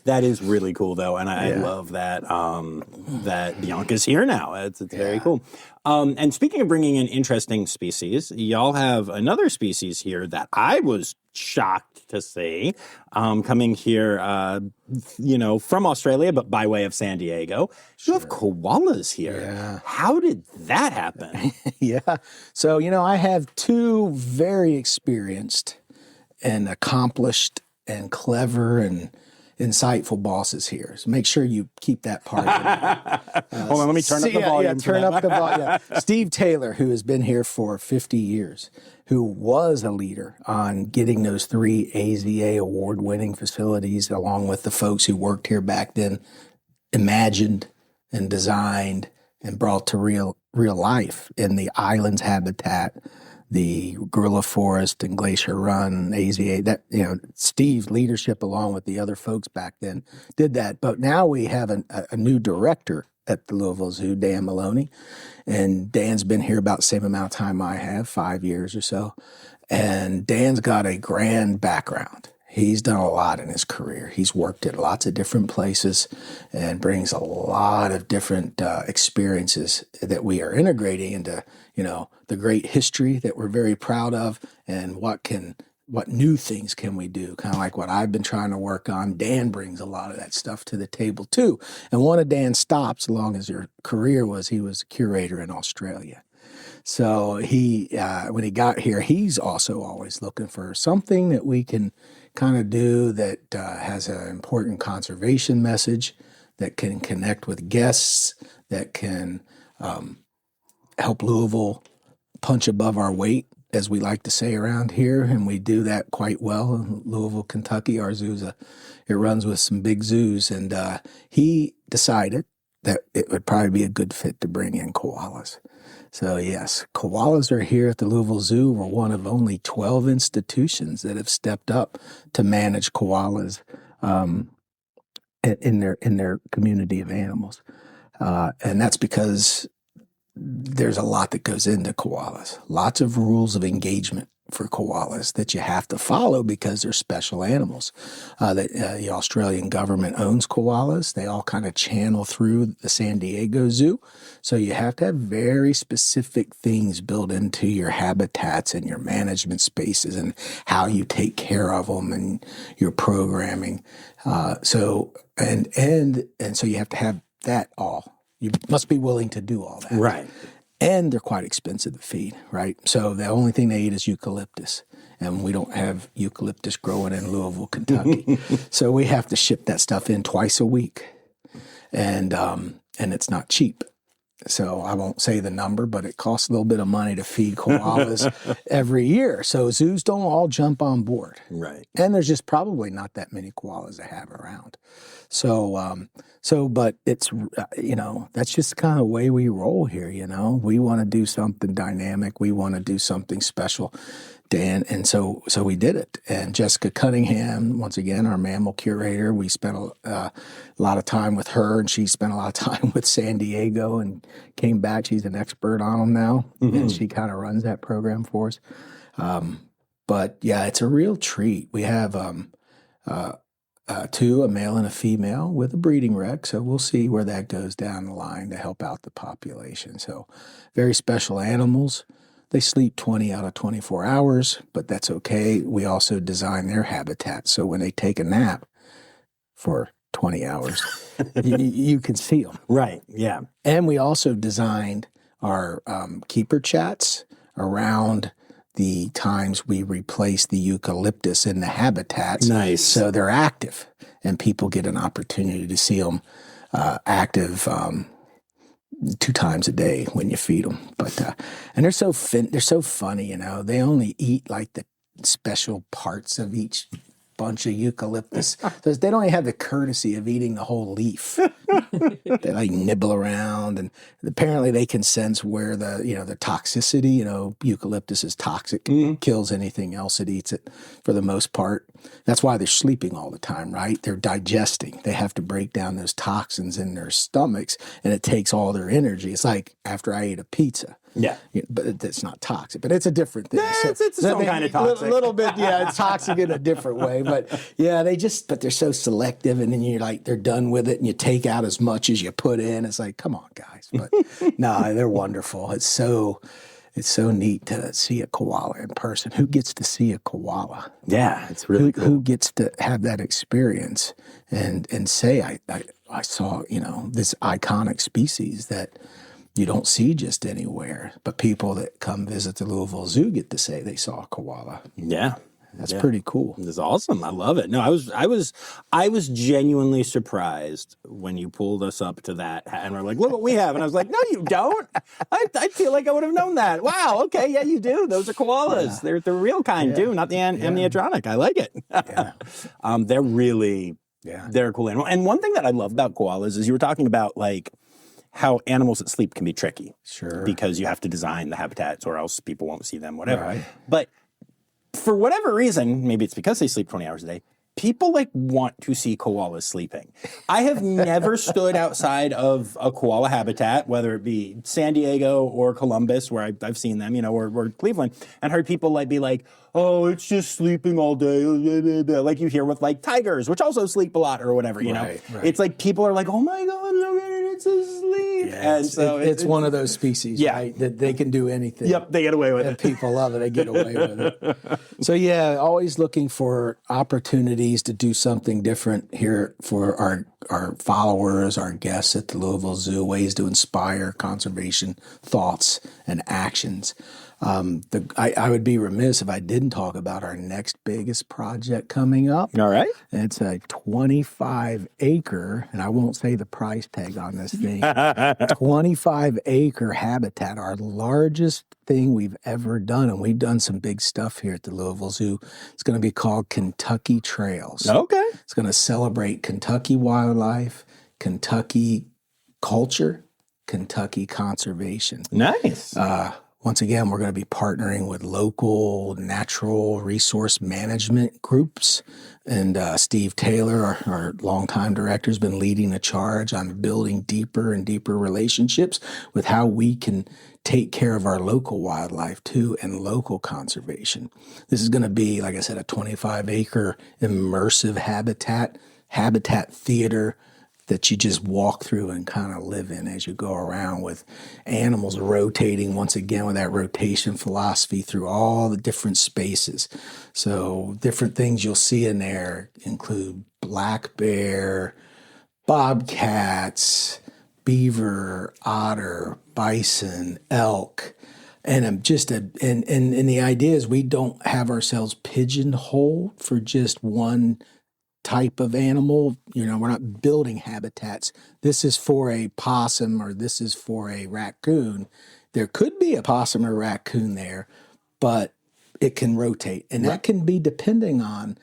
That is really cool, though, and I love that that Bianca's here now. It's very cool. And speaking of bringing in interesting species, y'all have another species here that I was shocked to see coming here, from Australia, but by way of San Diego. You have koalas here. Yeah. How did that happen? Yeah. So, I have two very experienced and accomplished and clever and insightful bosses here. So make sure you keep that part in. Hold on, let me turn up the volume. Turn up the volume. Steve Taylor, who has been here for 50 years, who was a leader on getting those 3 AZA award-winning facilities, along with the folks who worked here back then, imagined and designed and brought to real life in the islands habitat, the Gorilla Forest and Glacier Run, AZA, that, Steve's leadership along with the other folks back then did that. But now we have a new director at the Louisville Zoo, Dan Maloney. And Dan's been here about the same amount of time I have, 5 years or so. And Dan's got a grand background. He's done a lot in his career. He's worked at lots of different places and brings a lot of different experiences that we are integrating into, the great history that we're very proud of, and what new things can we do? Kind of like what I've been trying to work on. Dan brings a lot of that stuff to the table too. And one of Dan's stops along his career was he was a curator in Australia. So he, when he got here, he's also always looking for something that we can kind of do that has an important conservation message, that can connect with guests, that can help Louisville punch above our weight, as we like to say around here, and we do that quite well in Louisville, Kentucky. Our zoo's it runs with some big zoos, and he decided that it would probably be a good fit to bring in koalas. So yes, koalas are here at the Louisville Zoo. We're one of only 12 institutions that have stepped up to manage koalas in their community of animals, and that's because there's a lot that goes into koalas. Lots of rules of engagement for koalas that you have to follow because they're special animals. The Australian government owns koalas. They all kind of channel through the San Diego Zoo. So you have to have very specific things built into your habitats and your management spaces and how you take care of them and your programming. So you have to have that all. You must be willing to do all that. Right. And they're quite expensive to feed, right? So the only thing they eat is eucalyptus. And we don't have eucalyptus growing in Louisville, Kentucky. So we have to ship that stuff in twice a week. And it's not cheap. So I won't say the number, but it costs a little bit of money to feed koalas every year. So zoos don't all jump on board. Right. And there's just probably not that many koalas to have around. But it's, that's just kind of the way we roll here, We want to do something dynamic. We want to do something special, Dan. And so we did it. And Jessica Cunningham, once again, our mammal curator, we spent a lot of time with her, and she spent a lot of time with San Diego and came back. She's an expert on them now, and she kind of runs that program for us. But yeah, it's a real treat. We have two, a male and a female, with a breeding rec. So we'll see where that goes down the line to help out the population. So very special animals. They sleep 20 out of 24 hours, but that's okay. We also design their habitat. So when they take a nap for 20 hours, you can see them. Right, yeah. And we also designed our keeper chats around the times we replace the eucalyptus in the habitats. Nice. So they're active, and people get an opportunity to see them active 2 times a day when you feed them. But and they're so funny, They only eat like the special parts of each bunch of eucalyptus. They don't even have the courtesy of eating the whole leaf. They like nibble around, and apparently they can sense where the toxicity, eucalyptus is toxic, kills anything else it eats it for the most part. That's why they're sleeping all the time, right? They're digesting. They have to break down those toxins in their stomachs, and it takes all their energy. It's like after I ate a pizza. Yeah. But it's not toxic, but it's a different thing. Yeah, it's some kind of toxic. A little bit, yeah, it's toxic in a different way. But yeah, but they're so selective, and then you're like, they're done with it, and you take out as much as you put in. It's like, come on, guys. But no, they're wonderful. It's so neat to see a koala in person. Who gets to see a koala? Yeah, it's really cool. Who gets to have that experience and say, I saw, this iconic species that you don't see just anywhere, but people that come visit the Louisville Zoo get to say they saw a koala. Yeah. That's pretty cool. It's awesome. I love it. No, I was genuinely surprised when you pulled us up to that, and we're like, look what we have. And I was like, no, you don't. I feel like I would have known that. Wow. Okay. Yeah, you do. Those are koalas. Yeah. They're the real kind too, not the amniotronic. I like it. They're really, they're cool animal. And one thing that I love about koalas is you were talking about like how animals that sleep can be tricky. Sure. Because you have to design the habitats or else people won't see them, whatever. Right. But for whatever reason, maybe it's because they sleep 20 hours a day, people like want to see koalas sleeping. I have never stood outside of a koala habitat, whether it be San Diego or Columbus, where I've seen them, or Cleveland, and heard people like be like, oh, it's just sleeping all day, like you hear with like tigers, which also sleep a lot or whatever, Right. It's like people are like, oh my God, it's asleep. Yeah, and so it's one of those species, right, that they can do anything. Yep, they get away with it. People love it. They get away with it. So yeah, always looking for opportunities to do something different here for our followers, our guests at the Louisville Zoo, ways to inspire conservation thoughts and actions. I would be remiss if I didn't talk about our next biggest project coming up. All right. It's a 25-acre, and I won't say the price tag on this thing, 25-acre habitat, our largest thing we've ever done, and we've done some big stuff here at the Louisville Zoo. It's going to be called Kentucky Trails. Okay. It's going to celebrate Kentucky wildlife, Kentucky culture, Kentucky conservation. Nice. Once again, we're going to be partnering with local natural resource management groups. And Steve Taylor, our longtime director, has been leading the charge on building deeper and deeper relationships with how we can take care of our local wildlife too and local conservation. This is going to be, like I said, a 25-acre immersive habitat theater that you just walk through and kind of live in as you go around, with animals rotating once again with that rotation philosophy through all the different spaces. So different things you'll see in there include black bear, bobcats, beaver, otter, bison, elk. And and the idea is we don't have ourselves pigeonholed for just one type of animal. We're not building habitats. This is for a possum or this is for a raccoon. There could be a possum or raccoon there, but it can rotate. And that can be depending on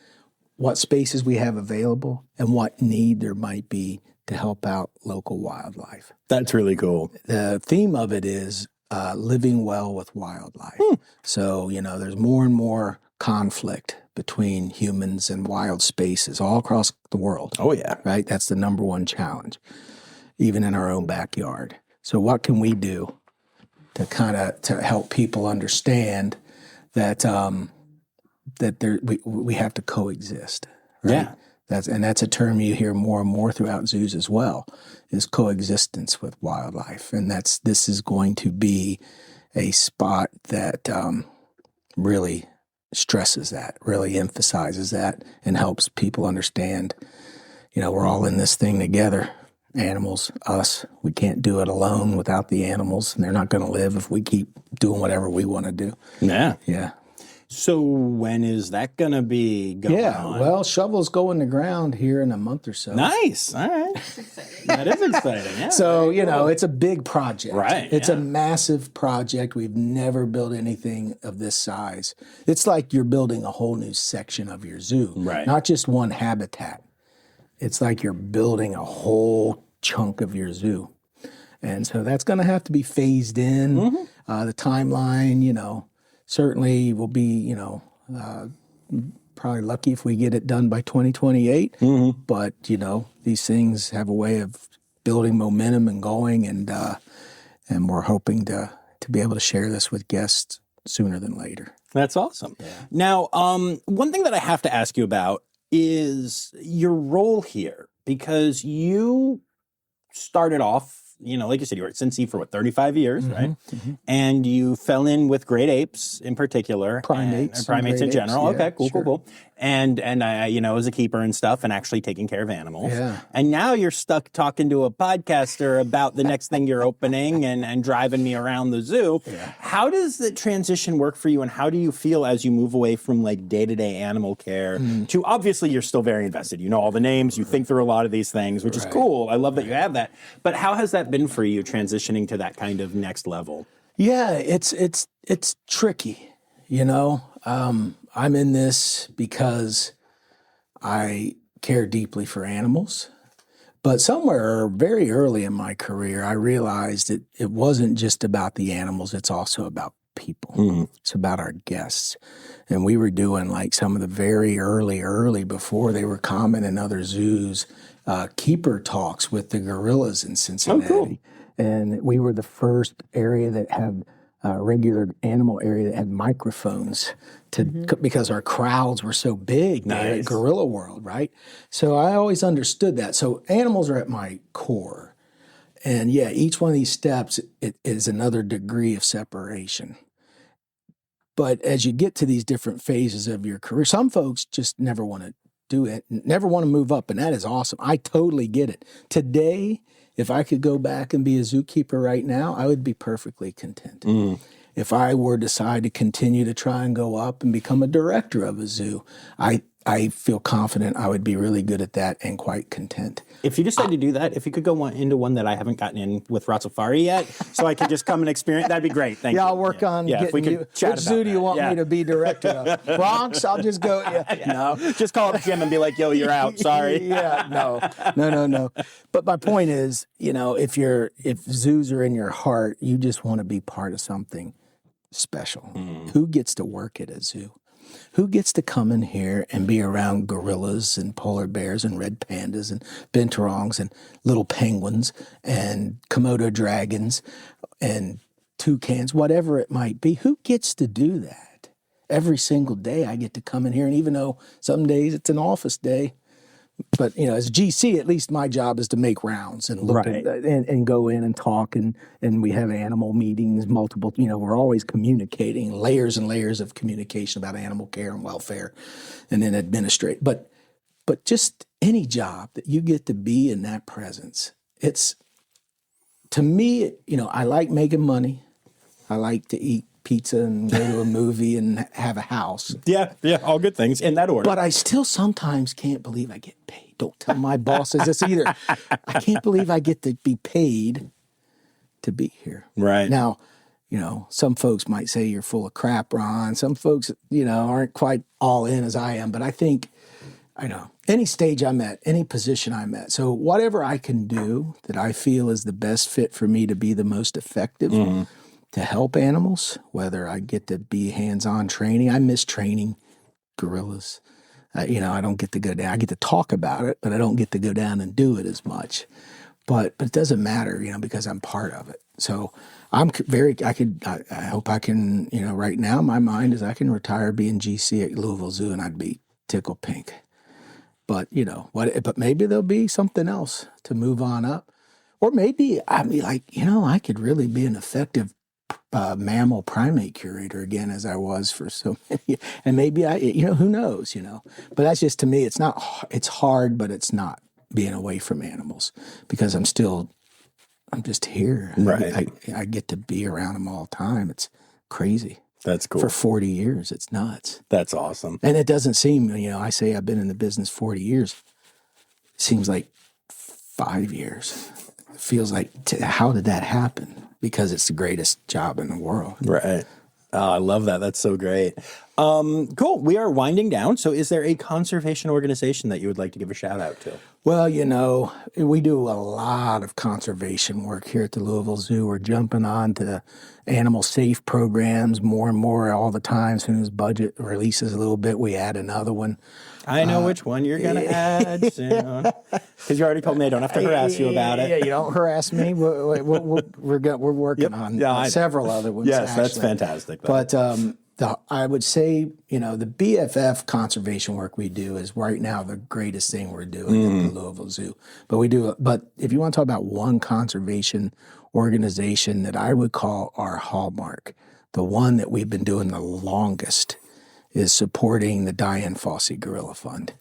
what spaces we have available and what need there might be to help out local wildlife. That's really cool. The theme of it is living well with wildlife. So, there's more and more conflict between humans and wild spaces all across the world. Oh, yeah. Right? That's the number one challenge, even in our own backyard. So what can we do to help people understand that we have to coexist? Right? Yeah. That's a term you hear more and more throughout zoos as well, is coexistence with wildlife. And this is going to be a spot that really stresses that, really emphasizes that, and helps people understand, we're all in this thing together. Animals, us, we can't do it alone without the animals, and they're not going to live if we keep doing whatever we want to do. Yeah. Yeah. So when is that going to be going on? Well, shovels go in the ground here in a month or so. Nice. All right. That is exciting. Yeah. So, it's a big project. Right. It's a massive project. We've never built anything of this size. It's like you're building a whole new section of your zoo. Right. Not just one habitat. It's like you're building a whole chunk of your zoo. And so that's going to have to be phased in. Mm-hmm. The timeline, certainly will be, probably lucky if we get it done by 2028. Mm-hmm. But, these things have a way of building momentum and going, and we're hoping to be able to share this with guests sooner than later. That's awesome. Yeah. Now, one thing that I have to ask you about is your role here, because you started off, like you said, you were at Cincy for 35 years, right? Mm-hmm. And you fell in with great apes in particular. Primates. Primates in general. Apes. Yeah, okay, cool. And I, as a keeper and stuff, and actually taking care of animals. Yeah. And now you're stuck talking to a podcaster about the next thing you're opening and driving me around the zoo. Yeah. How does the transition work for you, and how do you feel as you move away from day-to-day animal care to, obviously you're still very invested. You know all the names, you think through a lot of these things, which is cool. I love that you have that. But how has that been for you, transitioning to that kind of next level? Yeah, it's tricky. I'm in this because I care deeply for animals. But somewhere very early in my career, I realized that it wasn't just about the animals, it's also about people. Mm-hmm. It's about our guests. And we were doing some of the very early, before they were common in other zoos, keeper talks with the gorillas in Cincinnati. Oh, cool. And we were the first area that had regular animal area that had microphones because our crowds were so big at Gorilla World, right? So I always understood that. So animals are at my core. And each one of these steps it is another degree of separation. But as you get to these different phases of your career, some folks just never want to do it, never want to move up, and that is awesome. I totally get it. Today, if I could go back and be a zookeeper right now, I would be perfectly content. Mm. If I were to decide to continue to try and go up and become a director of a zoo, I I feel confident I would be really good at that and quite content. If you decide to do that, if you could go into one that I haven't gotten in with Rossifari yet, so I could just come and experience, that'd be great. Thank you. I'll work on getting you. Which zoo do you want me to be director of? Bronx? I'll just go. No, just call up Jim and be like, "Yo, you're out. Sorry." No. But my point is, if zoos are in your heart, you just want to be part of something special. Who gets to work at a zoo? Who gets to come in here and be around gorillas and polar bears and red pandas and binturongs and little penguins and Komodo dragons and toucans, whatever it might be? Who gets to do that? Every single day I get to come in here, and even though some days it's an office day, but as GC, at least my job is to make rounds and look at, and go in and talk, and we have animal meetings, multiple. We're always communicating, layers and layers of communication about animal care and welfare, and then administrate. But just any job that you get to be in that presence, it's, to me, I like making money. I like to eat pizza and go to a movie and have a house. Yeah, all good things in that order. But I still sometimes can't believe I get paid. Don't tell my bosses this either. I can't believe I get to be paid to be here. Right. Now, some folks might say you're full of crap, Ron. Some folks, aren't quite all in as I am. But I think, any stage I'm at, any position I'm at. So whatever I can do that I feel is the best fit for me to be the most effective, to help animals, whether I get to be hands-on training. I miss training gorillas. I don't get to go down. I get to talk about it, but I don't get to go down and do it as much. But it doesn't matter, because I'm part of it. So I hope I can, right now my mind is I can retire being GC at Louisville Zoo and I'd be tickle pink. But, but maybe there'll be something else to move on up. Or maybe I'd be like, I could really be an effective mammal primate curator again, as I was for so many, and maybe who knows, but that's just, to me, it's hard, but it's not being away from animals, because I'm just here. Right. I get to be around them all the time. It's crazy. That's cool. For 40 years. It's nuts. That's awesome. And it doesn't seem, I say I've been in the business 40 years. It seems like 5 years. It feels like, how did that happen? Because it's the greatest job in the world. Right. Oh, I love that. That's so great. Cool. We are winding down. So is there a conservation organization that you would like to give a shout out to? Well, we do a lot of conservation work here at the Louisville Zoo. We're jumping on to animal safe programs more and more all the time. As soon as budget releases a little bit, we add another one. I know which one you're going to add soon. Because you already told me I don't have to harass you about it. Yeah, you don't harass me. We're working on several other ones. Yes, actually. That's fantastic. But I would say, the BFF conservation work we do is right now the greatest thing we're doing at the Louisville Zoo. But if you want to talk about one conservation organization that I would call our hallmark, the one that we've been doing the longest, is supporting the Dian Fossey Gorilla Fund.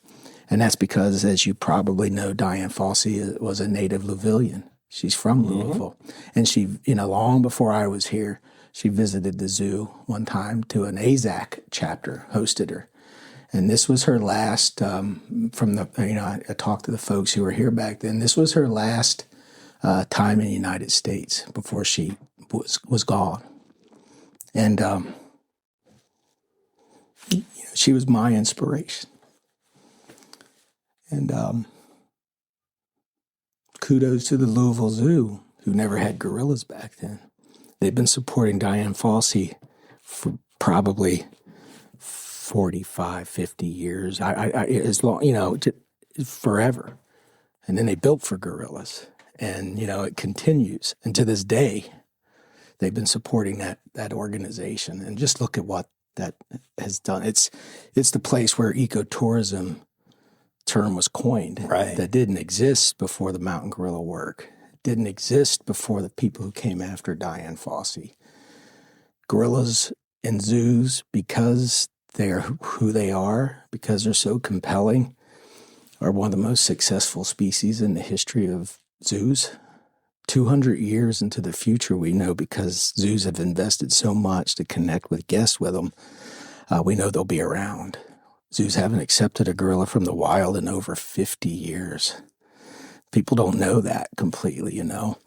And that's because, as you probably know, Dian Fossey was a native Louisvillian. She's from Louisville. And she, long before I was here, she visited the zoo one time to an AZAC chapter, hosted her. And this was her last, I talked to the folks who were here back then. This was her last time in the United States before she was gone. And she was my inspiration. And kudos to the Louisville Zoo, who never had gorillas back then. They've been supporting Dian Fossey for probably 45, 50 years. As long, forever. And then they built for gorillas. And, it continues. And to this day, they've been supporting that organization. And just look at what that has done. It's the place where ecotourism term was coined. Right. That didn't exist before the mountain gorilla work. It didn't exist before the people who came after Dian Fossey. Gorillas in zoos, because they're who they are, because they're so compelling, are one of the most successful species in the history of zoos. 200 years into the future, we know, because zoos have invested so much to connect with guests with them, we know they'll be around. zoos haven't accepted a gorilla from the wild in over 50 years. People don't know that completely, you know.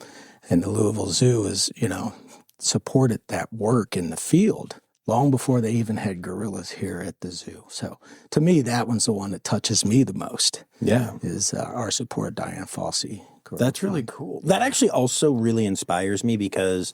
And the Louisville Zoo is, you know, supported that work in the field long before they even had gorillas here at the zoo. So to me, that one's the one that touches me the most. Yeah. Is our support of Diane Fossey. That's really cool. That actually also really inspires me because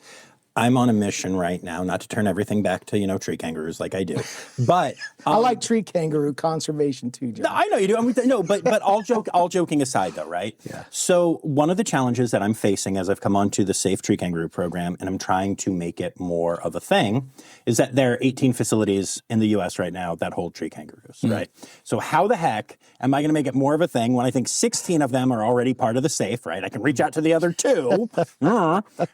I'm on a mission right now, not to turn everything back to, you know, tree kangaroos like I do, but I like tree kangaroo conservation too, John. I know you do. I mean, no, but all joking aside, though, right? Yeah. So one of the challenges that I'm facing as I've come onto the Safe Tree Kangaroo program, and I'm trying to make it more of a thing, is that there are 18 facilities in the U.S. right now that hold tree kangaroos, right? So how the heck am I going to make it more of a thing when I think 16 of them are already part of the Safe, right? I can reach out to the other 2.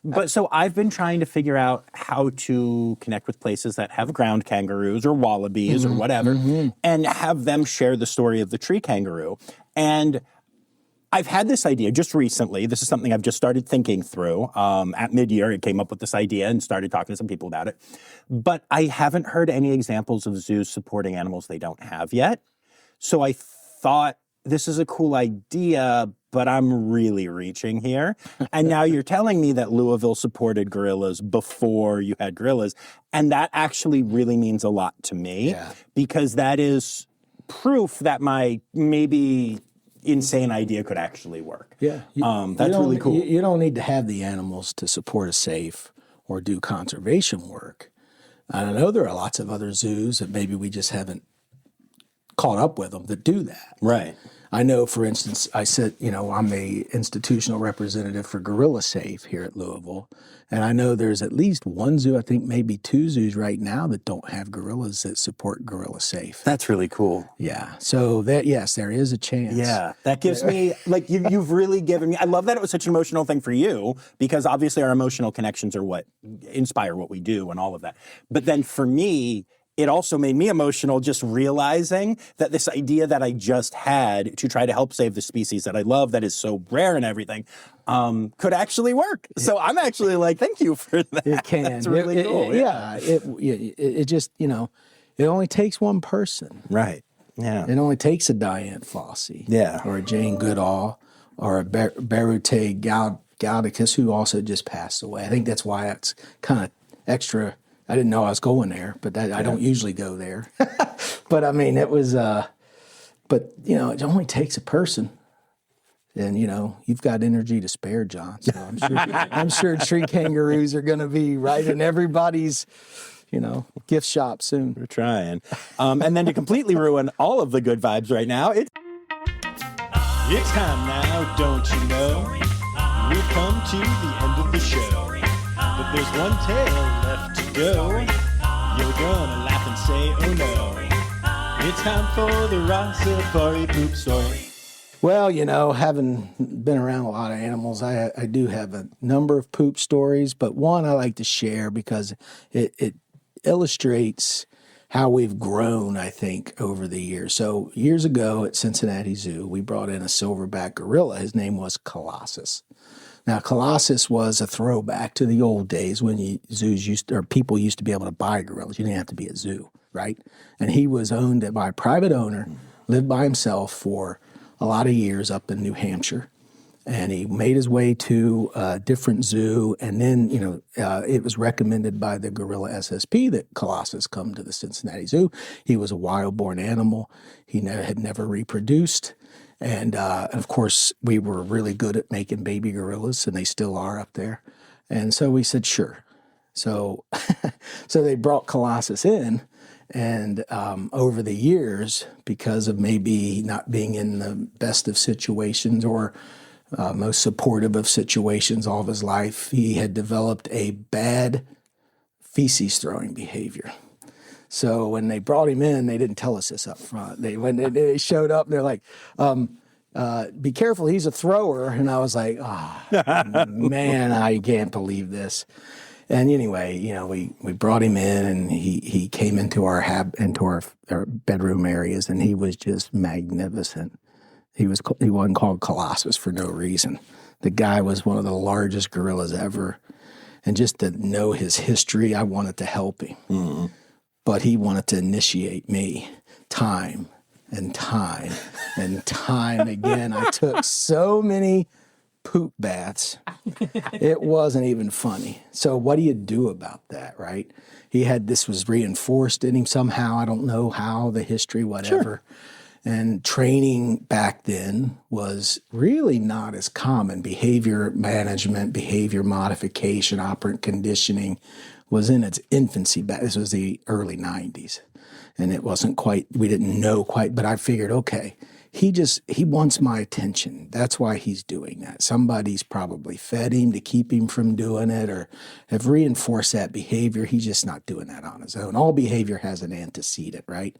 But so I've been trying to figure out how to connect with places that have ground kangaroos or wallabies or whatever, and have them share the story of the tree kangaroo. And I've had this idea just recently. This is something I've just started thinking through. At mid-year, I came up with this idea and started talking to some people about it. But I haven't heard any examples of zoos supporting animals they don't have yet. So I thought, this is a cool idea, but I'm really reaching here. And now you're telling me that Louisville supported gorillas before you had gorillas. And that actually really means a lot to me, because that is proof that my maybe insane idea could actually work. Yeah. That's really cool. You don't need to have the animals to support a Safe or do conservation work. And I know there are lots of other zoos that maybe we just haven't caught up with them that do that. Right. I know, for instance, I said, you know, I'm a institutional representative for Gorilla Safe here at Louisville. And I know there's at least one zoo, I think maybe 2 zoos right now that don't have gorillas that support Gorilla Safe. That's really cool. Yeah. So that, yes, there is a chance. Yeah. That gives me, like, you've really given me, I love that it was such an emotional thing for you, because obviously our emotional connections are what inspire what we do and all of that. But then for me, it also made me emotional just realizing that this idea that I just had to try to help save the species that I love, that is so rare and everything, could actually work. So I'm actually like, thank you for that. It can. It's really cool. It just, you know, it only takes one person. Right. Yeah. It only takes a Diane Fossey. Yeah. Or a Jane Goodall or a Berute Gaudicus, who also just passed away. I think that's why it's kind of extra. I didn't know I was going there, but I don't usually go there. But I mean, it was, but you know, it only takes a person. And, you know, you've got energy to spare, John. So I'm sure tree kangaroos are going to be right in everybody's, you know, gift shop soon. We're trying. And then to completely ruin all of the good vibes right now, it's time now, don't you know? We've come to the end of the show. But there's one tale left to go. You're gonna laugh and say, oh no. It's time for the Rossifari poop story. Well, you know, having been around a lot of animals, I do have a number of poop stories, but one I like to share because it illustrates how we've grown, I think, over the years. So years ago at Cincinnati Zoo, we brought in a silverback gorilla. His name was Colossus. Now, Colossus was a throwback to the old days when people used to be able to buy gorillas. You didn't have to be a zoo, right? And he was owned by a private owner, lived by himself for a lot of years up in New Hampshire. And he made his way to a different zoo. And then, you know, it was recommended by the Gorilla SSP that Colossus come to the Cincinnati Zoo. He was a wild-born animal. He had never reproduced. And of course, we were really good at making baby gorillas, and they still are up there. And so we said, sure. So, so they brought Colossus in, and over the years, because of maybe not being in the best of situations or most supportive of situations all of his life, he had developed a bad feces throwing behavior. So when they brought him in, they didn't tell us this up front. When they showed up, they're like, be careful, he's a thrower. And I was like, oh, man, I can't believe this. And anyway, you know, we brought him in, and he came into our bedroom areas, and he was just magnificent. He wasn't called Colossus for no reason. The guy was one of the largest gorillas ever. And just to know his history, I wanted to help him. Mm-hmm. But he wanted to initiate me time and time and time again. I took so many poop baths. It wasn't even funny. So what do you do about that, right? This was reinforced in him somehow. I don't know how, the history, whatever. Sure. And training back then was really not as common. Behavior management, behavior modification, operant conditioning was in its infancy. This was the early 90s. And it wasn't quite, we didn't know quite, but I figured, okay, he wants my attention. That's why he's doing that. Somebody's probably fed him to keep him from doing it or have reinforced that behavior. He's just not doing that on his own. All behavior has an antecedent, right?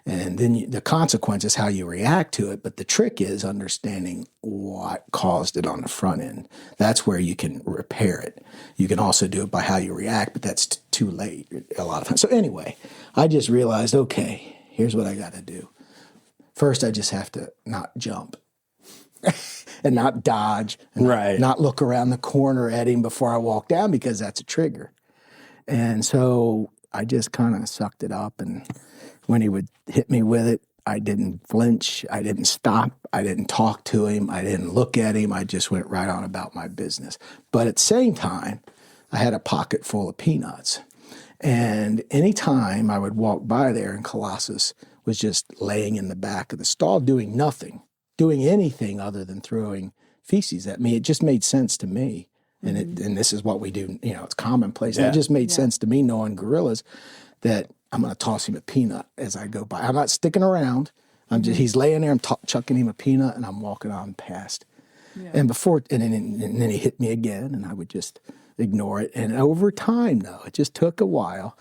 And then the consequence is how you react to it. But the trick is understanding what caused it on the front end. That's where you can repair it. You can also do it by how you react, but that's too late a lot of times. So anyway, I just realized, okay, here's what I got to do. First, I just have to not jump and not dodge and not look around the corner at him before I walk down because that's a trigger. And so I just kind of sucked it up. And when he would hit me with it, I didn't flinch. I didn't stop. I didn't talk to him. I didn't look at him. I just went right on about my business. But at the same time, I had a pocket full of peanuts. And anytime I would walk by there and Colossus was just laying in the back of the stall doing nothing, doing anything other than throwing feces at me. It just made sense to me. And this is what we do, it's commonplace. Yeah. It just made sense to me knowing gorillas that I'm going to toss him a peanut as I go by. I'm not sticking around. He's laying there, I'm chucking him a peanut and I'm walking on past. Yeah. And then he hit me again and I would just ignore it. And over time though, it just took a while.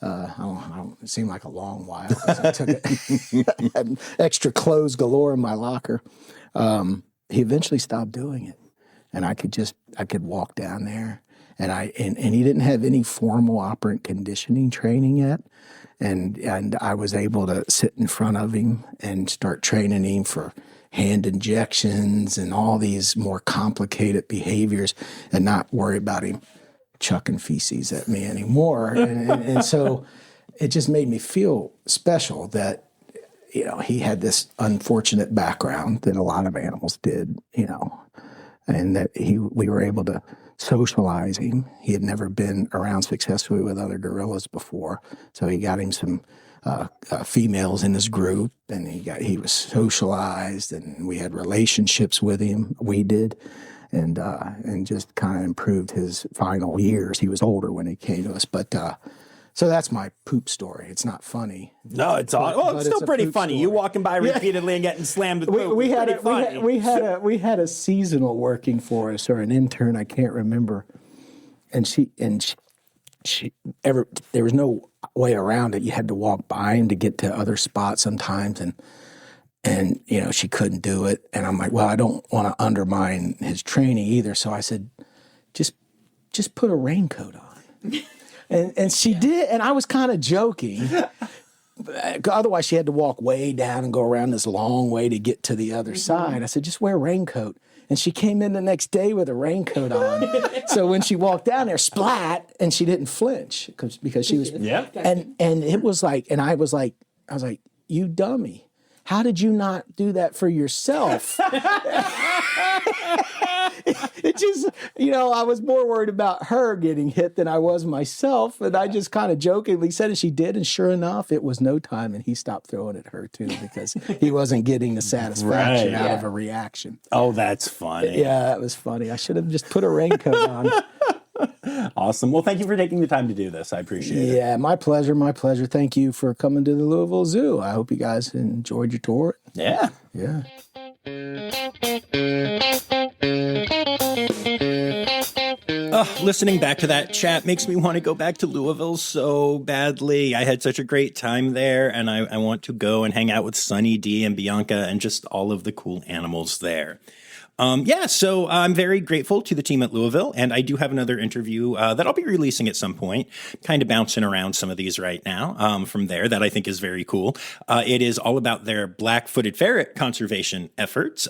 It seemed like a long while. I took it. I had extra clothes galore in my locker. He eventually stopped doing it, and I could walk down there, and he didn't have any formal operant conditioning training yet, and I was able to sit in front of him and start training him for hand injections and all these more complicated behaviors, and not worry about him chucking feces at me anymore. And so it just made me feel special that, he had this unfortunate background that a lot of animals did, and that we were able to socialize him. He had never been around successfully with other gorillas before. So he got him some females in his group and he was socialized and we had relationships with him. We did. And just kind of improved his final years. He was older when he came to us, but so that's my poop story. It's not funny. No, it's still pretty funny. Story. You walking by repeatedly and getting slammed with poop. We had a seasonal working for us or an intern, I can't remember, and she there was no way around it. You had to walk by him to get to other spots sometimes, and she couldn't do it. And I'm like, well, I don't want to undermine his training either. So I said, just put a raincoat on. And she did. And I was kind of joking. Otherwise, she had to walk way down and go around this long way to get to the other side. I said, just wear a raincoat. And she came in the next day with a raincoat on. So when she walked down there, splat, and she didn't flinch because she was. Yeah. And it was like, and I was like, you dummy. How did you not do that for yourself? It just, I was more worried about her getting hit than I was myself. And I just kind of jokingly said it. She did. And sure enough, it was no time. And he stopped throwing at her, too, because he wasn't getting the satisfaction out of a reaction. Oh, that's funny. Yeah, that was funny. I should have just put a raincoat on. Awesome. Well, thank you for taking the time to do this. I appreciate it. Yeah, my pleasure. My pleasure. Thank you for coming to the Louisville Zoo. I hope you guys enjoyed your tour. Yeah. Yeah. Listening back to that chat makes me want to go back to Louisville so badly. I had such a great time there, and I want to go and hang out with Sunny D and Bianca and just all of the cool animals there. So I'm very grateful to the team at Louisville, and I do have another interview that I'll be releasing at some point, kind of bouncing around some of these right now from there that I think is very cool. It is all about their black-footed ferret conservation efforts,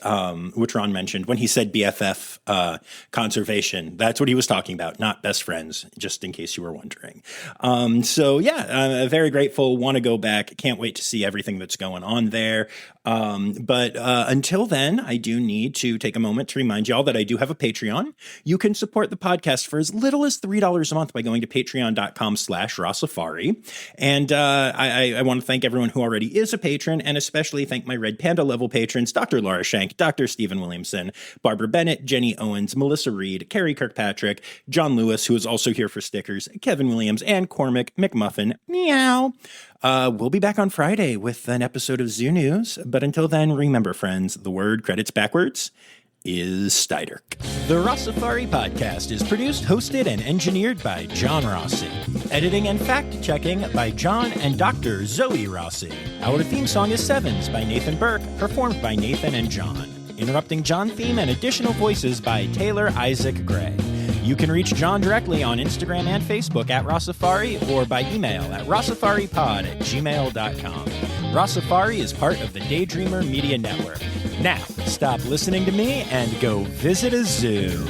which Ron mentioned when he said BFF conservation. That's what he was talking about, not best friends, just in case you were wondering. I'm very grateful, want to go back, can't wait to see everything that's going on there. But until then, I do need to take a moment to remind y'all that I do have a Patreon. You can support the podcast for as little as $3 a month by going to patreon.com/Rossifari. And I want to thank everyone who already is a patron, and especially thank my Red Panda level patrons, Dr. Laura Shank, Dr. Stephen Williamson, Barbara Bennett, Jenny Owens, Melissa Reed, Carrie Kirkpatrick, John Lewis, who is also here for stickers, Kevin Williams, and Cormac McMuffin. Meow. We'll be back on Friday with an episode of Zoo News. But until then, remember, friends, the word credits backwards is Steiderk. The Rossifari podcast is produced, hosted, and engineered by John Rossi. Editing and fact-checking by John and Dr. Zoe Rossi. Our theme song is Sevens by Nathan Burke, performed by Nathan and John. Interrupting John theme and additional voices by Taylor Isaac Gray. You can reach John directly on Instagram and Facebook at Rossifari or by email at rossifaripod@gmail.com. Rossifari is part of the Daydreamer Media Network. Now, stop listening to me and go visit a zoo.